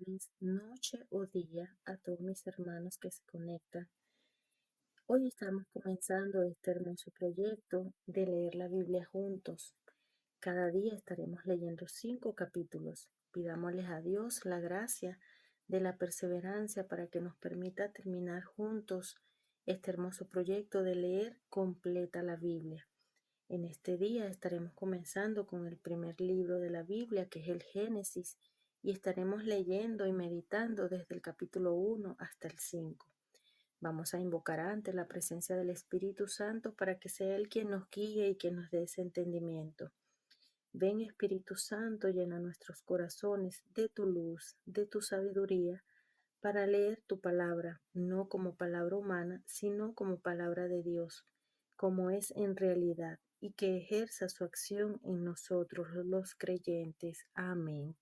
tardes, noche o día a todos mis hermanos que se conectan. Hoy estamos comenzando este hermoso proyecto de leer la Biblia juntos. Cada día estaremos leyendo 5 capítulos. Pidámosles a Dios la gracia de la perseverancia para que nos permita terminar juntos este hermoso proyecto de leer completa la Biblia. En este día estaremos comenzando con el primer libro de la Biblia, que es el Génesis, y estaremos leyendo y meditando desde el capítulo 1 hasta el 5. Vamos a invocar ante la presencia del Espíritu Santo para que sea Él quien nos guíe y quien nos dé ese entendimiento. Ven, Espíritu Santo, llena nuestros corazones de tu luz, de tu sabiduría, para leer tu palabra, no como palabra humana, sino como palabra de Dios, como es en realidad, y que ejerza su acción en nosotros los creyentes. Amén.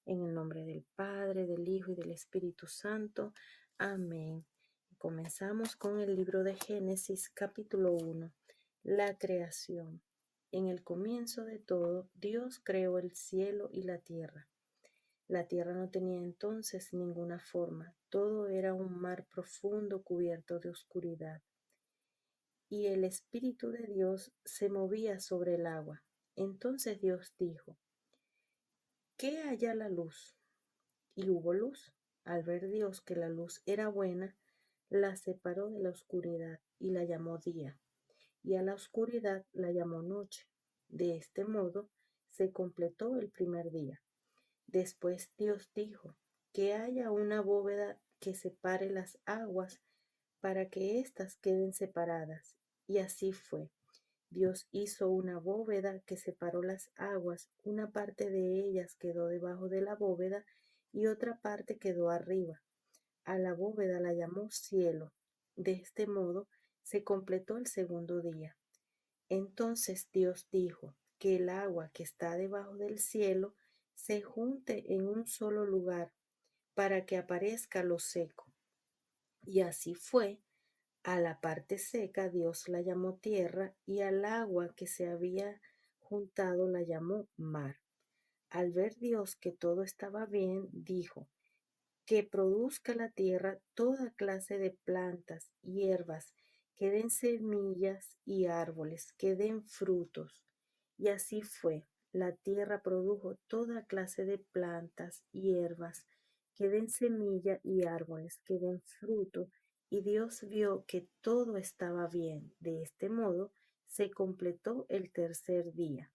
En el nombre del Padre, del Hijo y del Espíritu Santo. Amén. Comenzamos con el libro de Génesis, capítulo 1, la creación. En el comienzo de todo, Dios creó el cielo y la tierra. La tierra no tenía entonces ninguna forma, todo era un mar profundo cubierto de oscuridad. Y el Espíritu de Dios se movía sobre el agua. Entonces Dios dijo: ¿qué haya la luz? Y hubo luz. Al ver Dios que la luz era buena, la separó de la oscuridad y la llamó día, y a la oscuridad la llamó noche. De este modo se completó el primer día. Después Dios dijo: que haya una bóveda que separe las aguas para que éstas queden separadas. Y así fue. Dios hizo una bóveda que separó las aguas, una parte de ellas quedó debajo de la bóveda y otra parte quedó arriba. A la bóveda la llamó cielo. De este modo se completó el segundo día. Entonces Dios dijo: que el agua que está debajo del cielo se junte en un solo lugar para que aparezca lo seco. Y así fue. A la parte seca Dios la llamó tierra y al agua que se había juntado la llamó mar. Al ver Dios que todo estaba bien, dijo: que produzca la tierra toda clase de plantas, hierbas, que den semillas y árboles, que den frutos. Y así fue. La tierra produjo toda clase de plantas, hierbas, que den semilla y árboles, que den fruto. Y Dios vio que todo estaba bien. De este modo se completó el tercer día.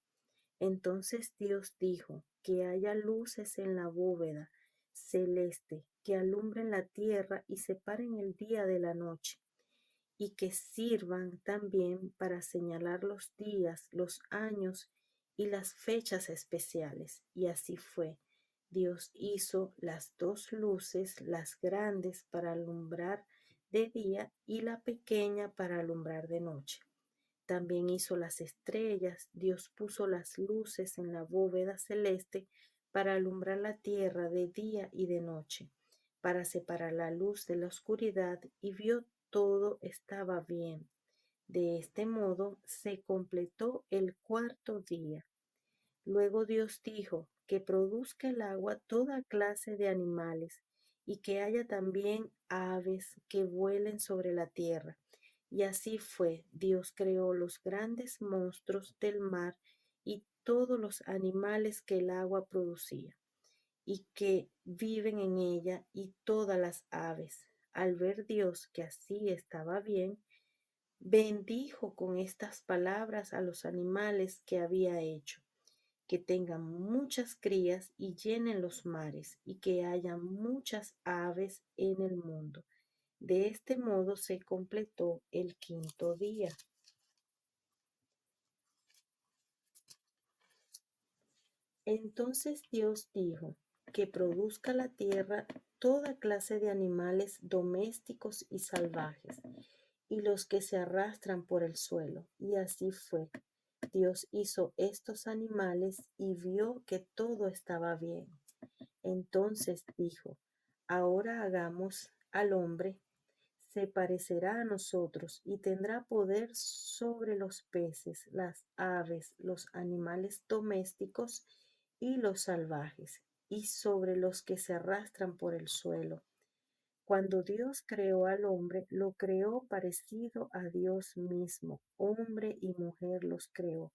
Entonces Dios dijo: que haya luces en la bóveda celeste que alumbren la tierra y separen el día de la noche, y que sirvan también para señalar los días, los años y las fechas especiales. Y así fue. Dios hizo las dos luces, las grandes para alumbrar de día y la pequeña para alumbrar de noche. También hizo las estrellas. Dios puso las luces en la bóveda celeste para alumbrar la tierra de día y de noche, para separar la luz de la oscuridad, y vio todo estaba bien. De este modo se completó el cuarto día. Luego Dios dijo: que produzca el agua toda clase de animales, y que haya también aves que vuelen sobre la tierra. Y así fue. Dios creó los grandes monstruos del mar y todos los animales que el agua producía, y que viven en ella, y todas las aves. Al ver Dios que así estaba bien, bendijo con estas palabras a los animales que había hecho: que tengan muchas crías y llenen los mares, y que haya muchas aves en el mundo. De este modo se completó el quinto día. Entonces Dios dijo: que produzca la tierra toda clase de animales domésticos y salvajes, y los que se arrastran por el suelo. Y así fue. Dios hizo estos animales y vio que todo estaba bien. Entonces dijo: ahora hagamos al hombre, se parecerá a nosotros y tendrá poder sobre los peces, las aves, los animales domésticos y los salvajes, y sobre los que se arrastran por el suelo. Cuando Dios creó al hombre, lo creó parecido a Dios mismo. Hombre y mujer los creó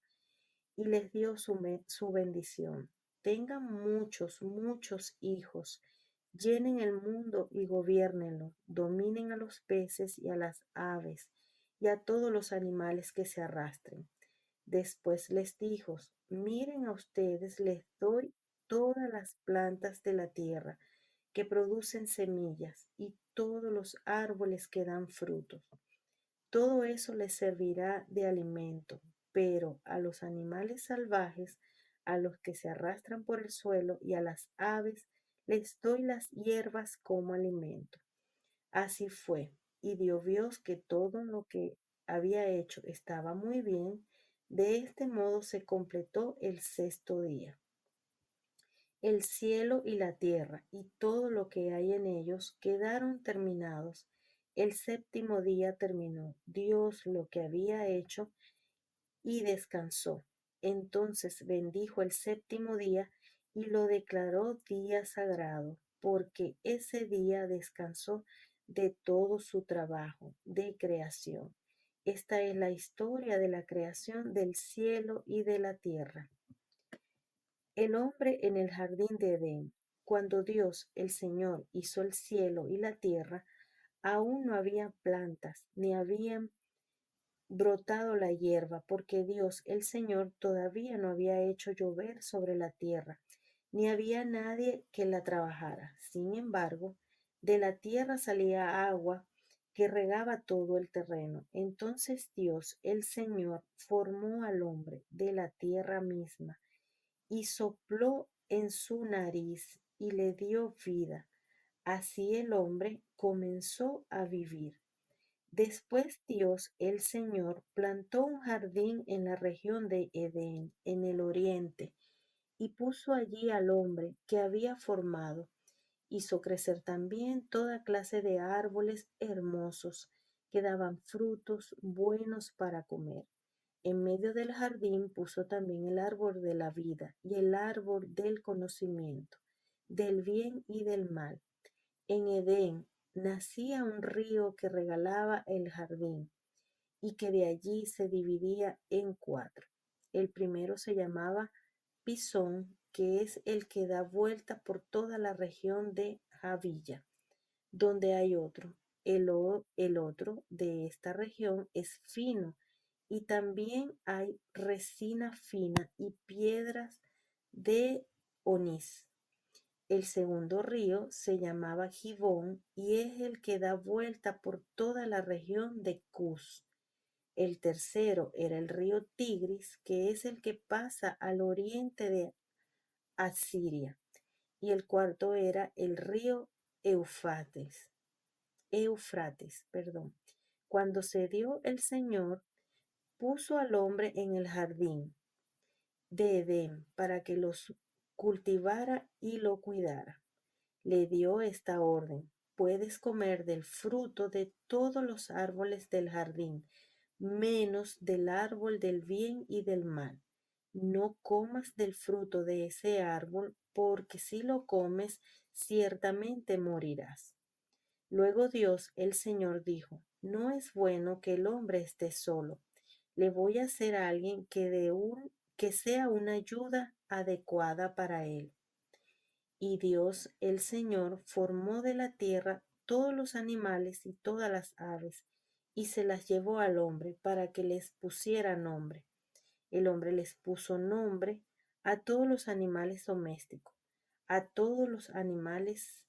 y les dio su bendición. Tengan muchos, muchos hijos. Llenen el mundo y gobiernenlo. Dominen a los peces y a las aves y a todos los animales que se arrastren. Después les dijo, miren a ustedes, les doy todas las plantas de la tierra que producen semillas y todos los árboles que dan frutos. Todo eso les servirá de alimento, pero a los animales salvajes, a los que se arrastran por el suelo y a las aves, les doy las hierbas como alimento. Así fue, y dio Dios que todo lo que había hecho estaba muy bien. De este modo se completó el sexto día. El cielo y la tierra y todo lo que hay en ellos quedaron terminados. El séptimo día terminó Dios lo que había hecho y descansó. Entonces bendijo el séptimo día y lo declaró día sagrado, porque ese día descansó de todo su trabajo de creación. Esta es la historia de la creación del cielo y de la tierra. El hombre en el jardín de Edén. Cuando Dios, el Señor, hizo el cielo y la tierra, aún no había plantas, ni habían brotado la hierba, porque Dios, el Señor, todavía no había hecho llover sobre la tierra, ni había nadie que la trabajara. Sin embargo, de la tierra salía agua que regaba todo el terreno. Entonces Dios, el Señor, formó al hombre de la tierra misma y sopló en su nariz y le dio vida. Así el hombre comenzó a vivir. Después Dios, el Señor, plantó un jardín en la región de Edén, en el oriente, y puso allí al hombre que había formado. Hizo crecer también toda clase de árboles hermosos que daban frutos buenos para comer. En medio del jardín puso también el árbol de la vida y el árbol del conocimiento, del bien y del mal. En Edén nacía un río que regalaba el jardín y que de allí se dividía en cuatro. El primero se llamaba Pisón, que es el que da vuelta por toda la región de Javilla, donde hay otro. El otro de esta región es fino y también hay resina fina y piedras de onís. El segundo río se llamaba Gibón y es el que da vuelta por toda la región de Cus. El tercero era el río Tigris, que es el que pasa al oriente de Asiria. Y el cuarto era el río Eufrates. Cuando se dio el Señor, puso al hombre en el jardín de Edén para que los cultivara y lo cuidara. Le dio esta orden: puedes comer del fruto de todos los árboles del jardín, menos del árbol del bien y del mal. No comas del fruto de ese árbol, porque si lo comes, ciertamente morirás. Luego Dios, el Señor, dijo: no es bueno que el hombre esté solo. Le voy a hacer a alguien que sea una ayuda adecuada para él. Y Dios, el Señor, formó de la tierra todos los animales y todas las aves, y se las llevó al hombre para que les pusiera nombre. El hombre les puso nombre a todos los animales domésticos, a todos los animales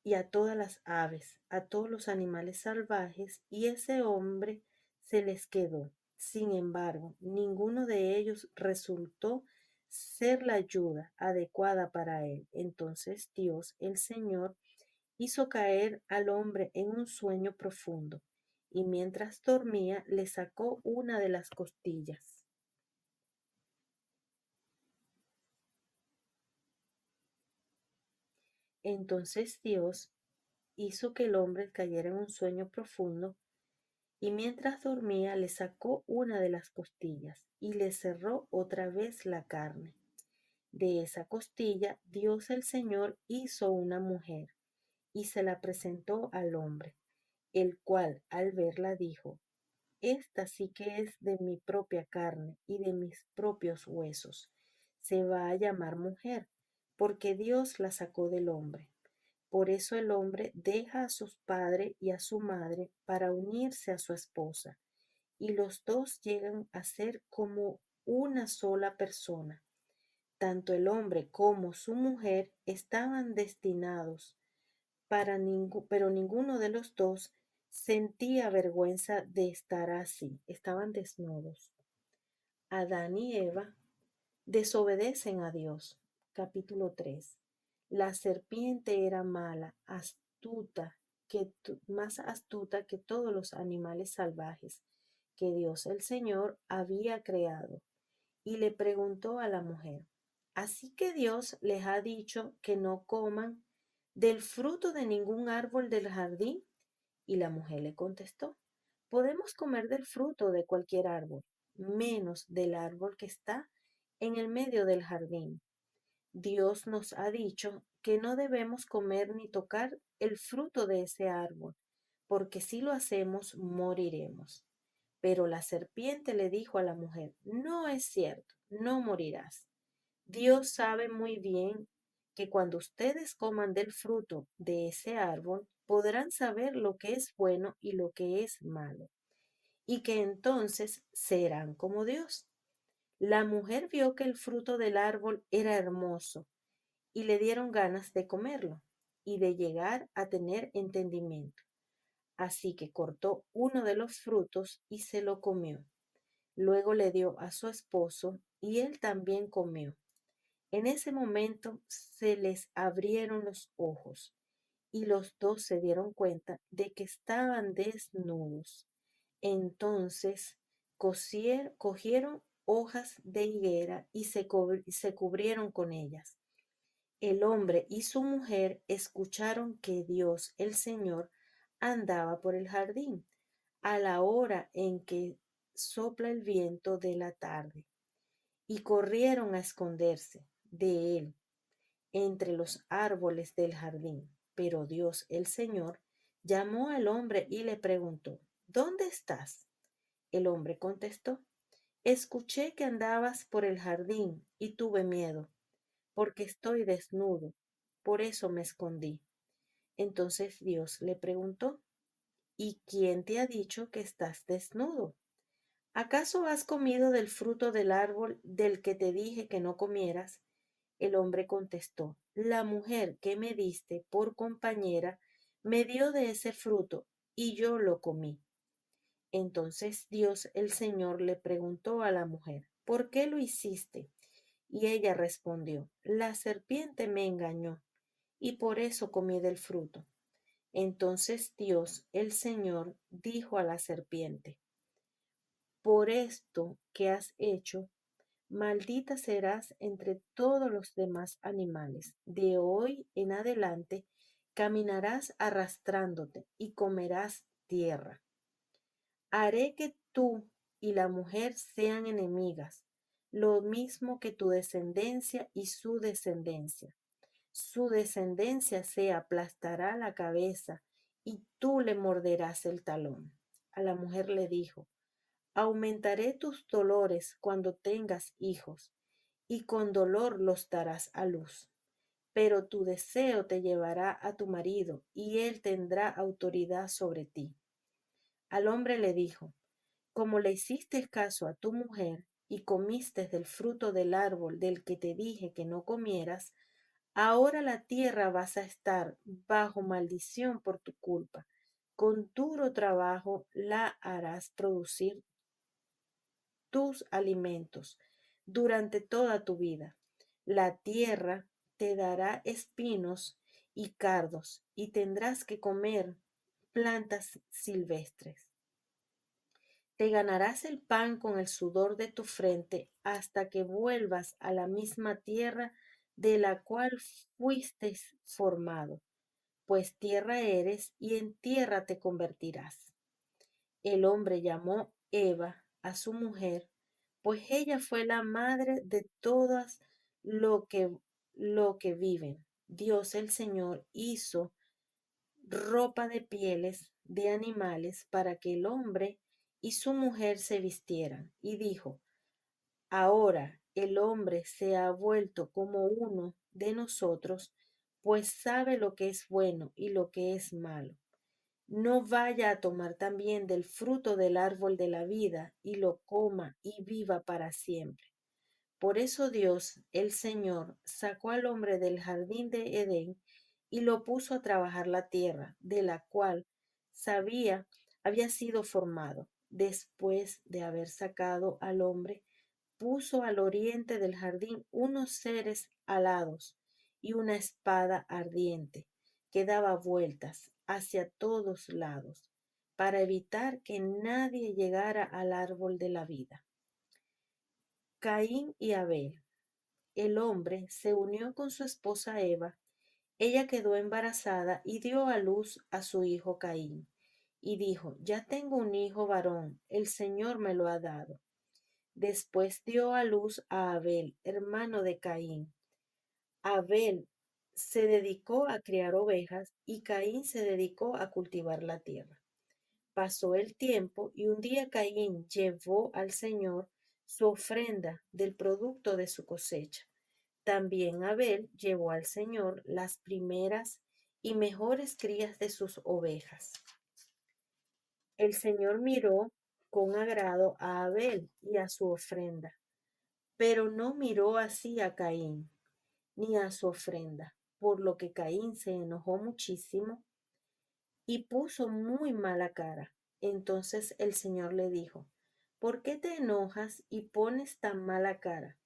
y a todas las aves, a todos los animales salvajes, y ese hombre se les quedó. Sin embargo, ninguno de ellos resultó ser la ayuda adecuada para él. Entonces Dios, el Señor, hizo caer al hombre en un sueño profundo, y mientras dormía le sacó una de las costillas. Entonces Dios hizo que el hombre cayera en un sueño profundo, y mientras dormía le sacó una de las costillas y le cerró otra vez la carne. De esa costilla, Dios el Señor hizo una mujer y se la presentó al hombre, el cual al verla dijo, esta sí que es de mi propia carne y de mis propios huesos. Se va a llamar mujer, porque Dios la sacó del hombre. Por eso el hombre deja a su padre y a su madre para unirse a su esposa, y los dos llegan a ser como una sola persona. Tanto el hombre como su mujer estaban destinados pero ninguno de los dos sentía vergüenza de estar así, estaban desnudos. Adán y Eva desobedecen a Dios. Capítulo 3. La serpiente era mala, astuta, más astuta que todos los animales salvajes que Dios el Señor había creado, y le preguntó a la mujer, ¿así que Dios les ha dicho que no coman del fruto de ningún árbol del jardín? Y la mujer le contestó, podemos comer del fruto de cualquier árbol, menos del árbol que está en el medio del jardín. Dios nos ha dicho que no debemos comer ni tocar el fruto de ese árbol, porque si lo hacemos, moriremos. Pero la serpiente le dijo a la mujer, no es cierto, no morirás. Dios sabe muy bien que cuando ustedes coman del fruto de ese árbol, podrán saber lo que es bueno y lo que es malo, y que entonces serán como Dios. La mujer vio que el fruto del árbol era hermoso y le dieron ganas de comerlo y de llegar a tener entendimiento. Así que cortó uno de los frutos y se lo comió. Luego le dio a su esposo y él también comió. En ese momento se les abrieron los ojos y los dos se dieron cuenta de que estaban desnudos. Entonces cogieron hojas de higuera y se cubrieron con ellas. El hombre y su mujer escucharon que Dios, el Señor, andaba por el jardín a la hora en que sopla el viento de la tarde, y corrieron a esconderse de él entre los árboles del jardín. Pero Dios, el Señor, llamó al hombre y le preguntó, ¿dónde estás? El hombre contestó, escuché que andabas por el jardín y tuve miedo, porque estoy desnudo, por eso me escondí. Entonces Dios le preguntó, ¿y quién te ha dicho que estás desnudo? ¿Acaso has comido del fruto del árbol del que te dije que no comieras? El hombre contestó, la mujer que me diste por compañera me dio de ese fruto y yo lo comí. Entonces Dios el Señor le preguntó a la mujer, ¿por qué lo hiciste? Y ella respondió, la serpiente me engañó y por eso comí del fruto. Entonces Dios el Señor dijo a la serpiente, por esto que has hecho, maldita serás entre todos los demás animales. De hoy en adelante caminarás arrastrándote y comerás tierra. Haré que tú y la mujer sean enemigas, lo mismo que tu descendencia y su descendencia. Su descendencia se aplastará la cabeza y tú le morderás el talón. A la mujer le dijo, aumentaré tus dolores cuando tengas hijos, y con dolor los darás a luz. Pero tu deseo te llevará a tu marido, y él tendrá autoridad sobre ti. Al hombre le dijo, como le hiciste caso a tu mujer y comiste del fruto del árbol del que te dije que no comieras, ahora la tierra vas a estar bajo maldición por tu culpa. Con duro trabajo la harás producir tus alimentos durante toda tu vida. La tierra te dará espinos y cardos y tendrás que comer plantas silvestres. Te ganarás el pan con el sudor de tu frente hasta que vuelvas a la misma tierra de la cual fuiste formado, pues tierra eres y en tierra te convertirás. El hombre llamó Eva a su mujer, pues ella fue la madre de todas lo que, lo que viven. Dios el Señor hizo ropa de pieles de animales para que el hombre y su mujer se vistieran. Y dijo, ahora el hombre se ha vuelto como uno de nosotros, pues sabe lo que es bueno y lo que es malo. No vaya a tomar también del fruto del árbol de la vida y lo coma y viva para siempre. Por eso Dios, el Señor, sacó al hombre del jardín de Edén y lo puso a trabajar la tierra, de la cual sabía había sido formado. Después de haber sacado al hombre, puso al oriente del jardín unos seres alados y una espada ardiente que daba vueltas hacia todos lados para evitar que nadie llegara al árbol de la vida. Caín y Abel. El hombre se unió con su esposa Eva. Ella quedó embarazada y dio a luz a su hijo Caín. Y dijo, ya tengo un hijo varón, el Señor me lo ha dado. Después dio a luz a Abel, hermano de Caín. Abel se dedicó a criar ovejas y Caín se dedicó a cultivar la tierra. Pasó el tiempo y un día Caín llevó al Señor su ofrenda del producto de su cosecha. También Abel llevó al Señor las primeras y mejores crías de sus ovejas. El Señor miró con agrado a Abel y a su ofrenda, pero no miró así a Caín ni a su ofrenda, por lo que Caín se enojó muchísimo y puso muy mala cara. Entonces el Señor le dijo, ¿por qué te enojas y pones tan mala cara?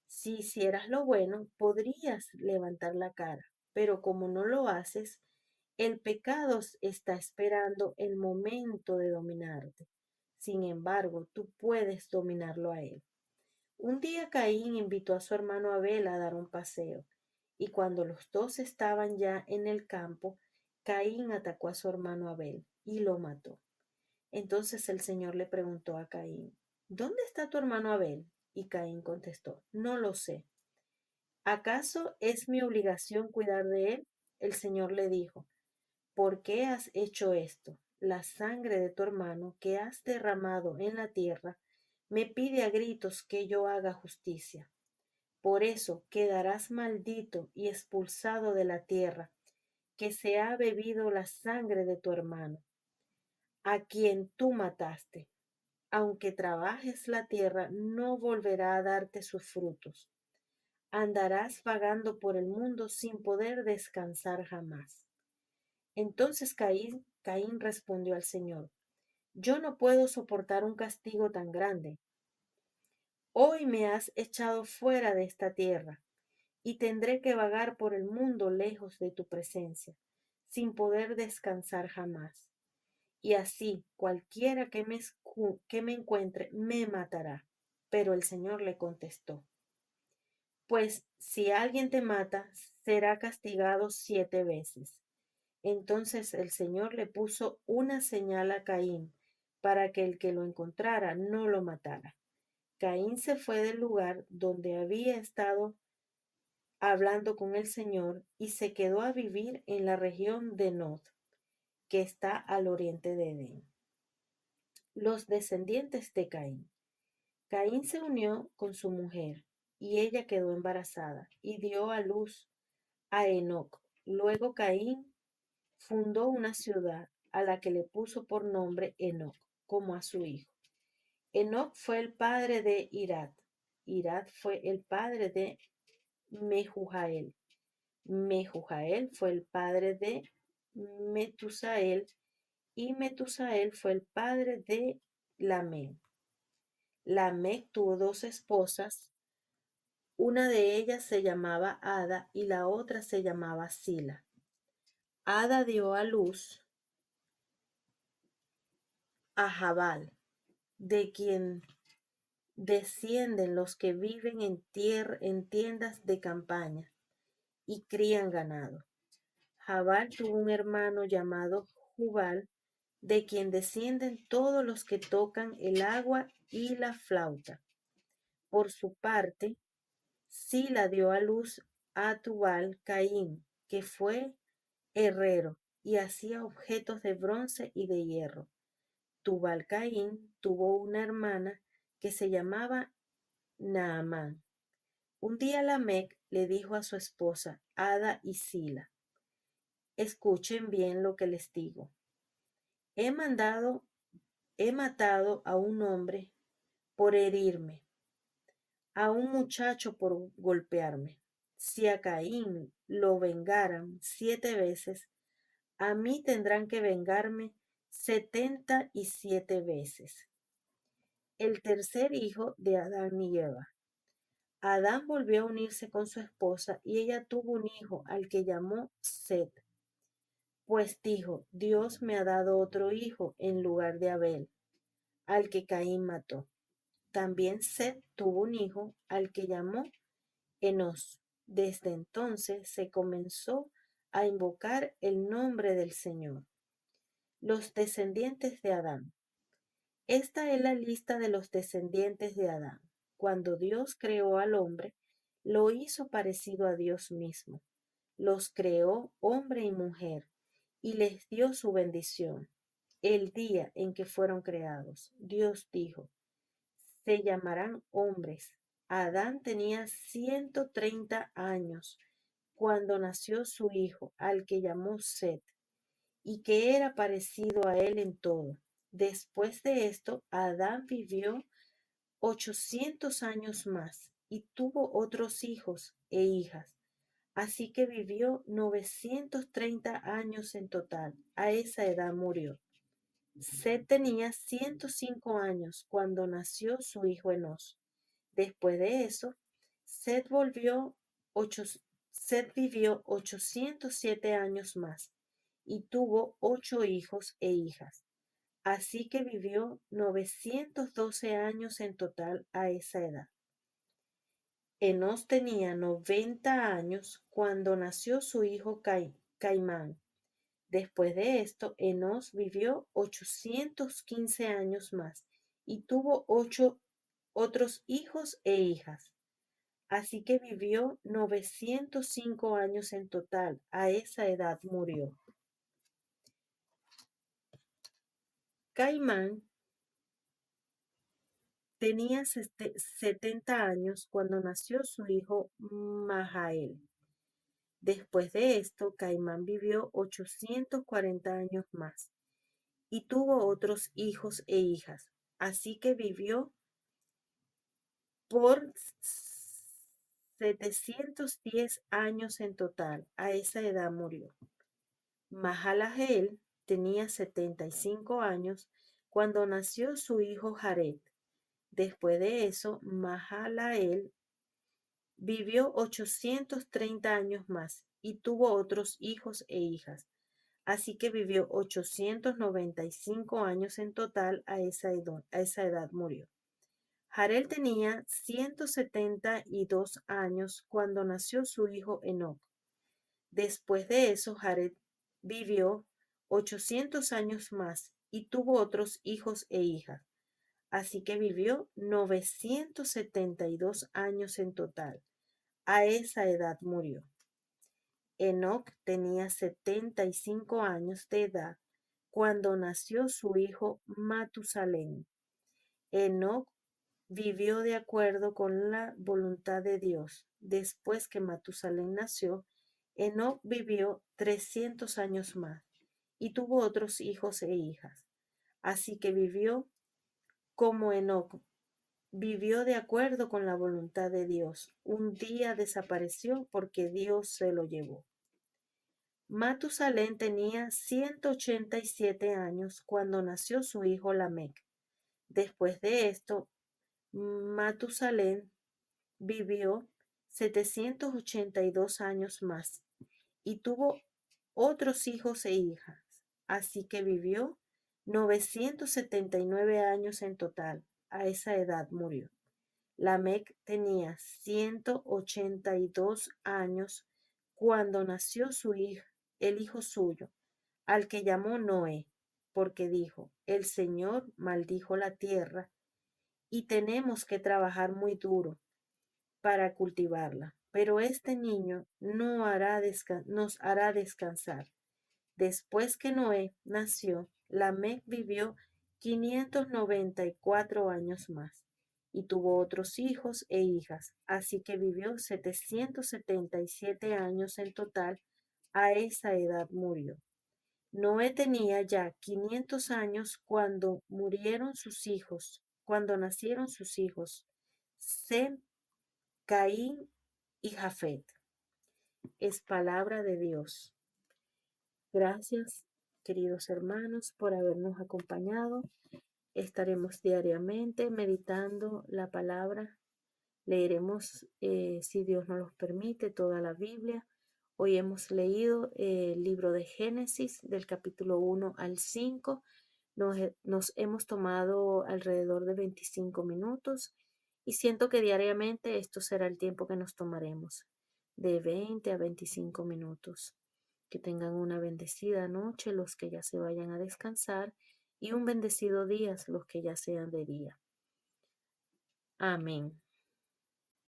Si hicieras lo bueno, podrías levantar la cara, pero como no lo haces, el pecado está esperando el momento de dominarte. Sin embargo, tú puedes dominarlo a él. Un día Caín invitó a su hermano Abel a dar un paseo, y cuando los dos estaban ya en el campo, Caín atacó a su hermano Abel y lo mató. Entonces el Señor le preguntó a Caín, ¿dónde está tu hermano Abel? Y Caín contestó, no lo sé. ¿Acaso es mi obligación cuidar de él? El Señor le dijo, ¿por qué has hecho esto? La sangre de tu hermano que has derramado en la tierra me pide a gritos que yo haga justicia. Por eso quedarás maldito y expulsado de la tierra, que se ha bebido la sangre de tu hermano, a quien tú mataste. Aunque trabajes la tierra, no volverá a darte sus frutos. Andarás vagando por el mundo sin poder descansar jamás. Entonces Caín respondió al Señor, yo no puedo soportar un castigo tan grande. Hoy me has echado fuera de esta tierra y tendré que vagar por el mundo lejos de tu presencia, sin poder descansar jamás. Y así cualquiera que me encuentre me matará. Pero el Señor le contestó, pues si alguien te mata, será castigado 7 veces. Entonces el Señor le puso una señal a Caín para que el que lo encontrara no lo matara. Caín se fue del lugar donde había estado hablando con el Señor y se quedó a vivir en la región de Nod, que está al oriente de Edén. Los descendientes de Caín. Caín se unió con su mujer y ella quedó embarazada y dio a luz a Enoc. Luego Caín fundó una ciudad a la que le puso por nombre Enoc, como a su hijo. Enoc fue el padre de Irad. Irad fue el padre de Mehujael. Mehujael fue el padre de Metusael y Metusael fue el padre de Lamec. Lamec tuvo dos esposas, una de ellas se llamaba Ada y la otra se llamaba Sila. Ada dio a luz a Jabal, de quien descienden los que viven en tiendas de campaña y crían ganado. Jabal tuvo un hermano llamado Jubal, de quien descienden todos los que tocan el agua y la flauta. Por su parte, Sila dio a luz a Tubal Caín, que fue herrero y hacía objetos de bronce y de hierro. Tubal Caín tuvo una hermana que se llamaba Naamán. Un día Lamec le dijo a su esposa, Ada y Sila, escuchen bien lo que les digo. He mandado, he matado a un hombre por herirme, a un muchacho por golpearme. Si a Caín lo vengaran 7 veces, a mí tendrán que vengarme 77 veces. El tercer hijo de Adán y Eva. Adán volvió a unirse con su esposa y ella tuvo un hijo al que llamó Set. Pues dijo, Dios me ha dado otro hijo en lugar de Abel, al que Caín mató. También Set tuvo un hijo al que llamó Enos. Desde entonces se comenzó a invocar el nombre del Señor. Los descendientes de Adán. Esta es la lista de los descendientes de Adán. Cuando Dios creó al hombre, lo hizo parecido a Dios mismo. Los creó hombre y mujer y les dio su bendición. El día en que fueron creados, Dios dijo, se llamarán hombres. Adán tenía 130 años cuando nació su hijo, al que llamó Set, y que era parecido a él en todo. Después de esto, Adán vivió 800 años más y tuvo otros hijos e hijas. Así que vivió 930 años en total. A esa edad murió. Set tenía 105 años cuando nació su hijo Enos. Después de eso, Set, volvió ocho- Set vivió 807 años más y tuvo 8 hijos e hijas. Así que vivió 912 años en total a esa edad. Enos tenía 90 años cuando nació su hijo Caimán. Después de esto, Enos vivió 815 años más y tuvo 8 otros hijos e hijas. Así que vivió 905 años en total. A esa edad murió. Caimán tenía 70 años cuando nació su hijo Mahael. Después de esto, Caimán vivió 840 años más y tuvo otros hijos e hijas. Así que vivió por 710 años en total. A esa edad murió. Mahalaleel tenía 75 años cuando nació su hijo Jared. Después de eso, Mahalaleel vivió 830 años más y tuvo otros hijos e hijas. Así que vivió 895 años en total. A esa edad murió. Jared tenía 172 años cuando nació su hijo Enoc. Después de eso, Jared vivió 800 años más y tuvo otros hijos e hijas. Así que vivió 972 años en total. A esa edad murió. Enoc tenía 75 años de edad cuando nació su hijo Matusalén. Enoc vivió de acuerdo con la voluntad de Dios. Después que Matusalén nació, Enoc vivió 300 años más y tuvo otros hijos e hijas. Así que vivió como Enoc vivió de acuerdo con la voluntad de Dios. Un día desapareció porque Dios se lo llevó. Matusalén tenía 187 años cuando nació su hijo Lamec. Después de esto, Matusalén vivió 782 años más y tuvo otros hijos e hijas. Así que vivió 979 años en total. A esa edad murió. Lamec tenía 182 años cuando nació su hijo, el hijo suyo, al que llamó Noé, porque dijo, el Señor maldijo la tierra y tenemos que trabajar muy duro. para cultivarla. Pero este niño nos hará descansar. Después que Noé nació, Lamec vivió 594 años más y tuvo otros hijos e hijas, así que vivió 777 años en total. A esa edad murió. Noé tenía ya 500 años cuando nacieron sus hijos, Sem, Caín y Jafet. Es palabra de Dios. Gracias, queridos hermanos, por habernos acompañado. Estaremos diariamente meditando la palabra. Leeremos, si Dios nos lo permite, toda la Biblia. Hoy hemos leído el libro de Génesis del capítulo 1 al 5. Nos hemos tomado alrededor de 25 minutos y siento que diariamente esto será el tiempo que nos tomaremos, de 20 a 25 minutos. Que tengan una bendecida noche los que ya se vayan a descansar y un bendecido día los que ya sean de día. Amén.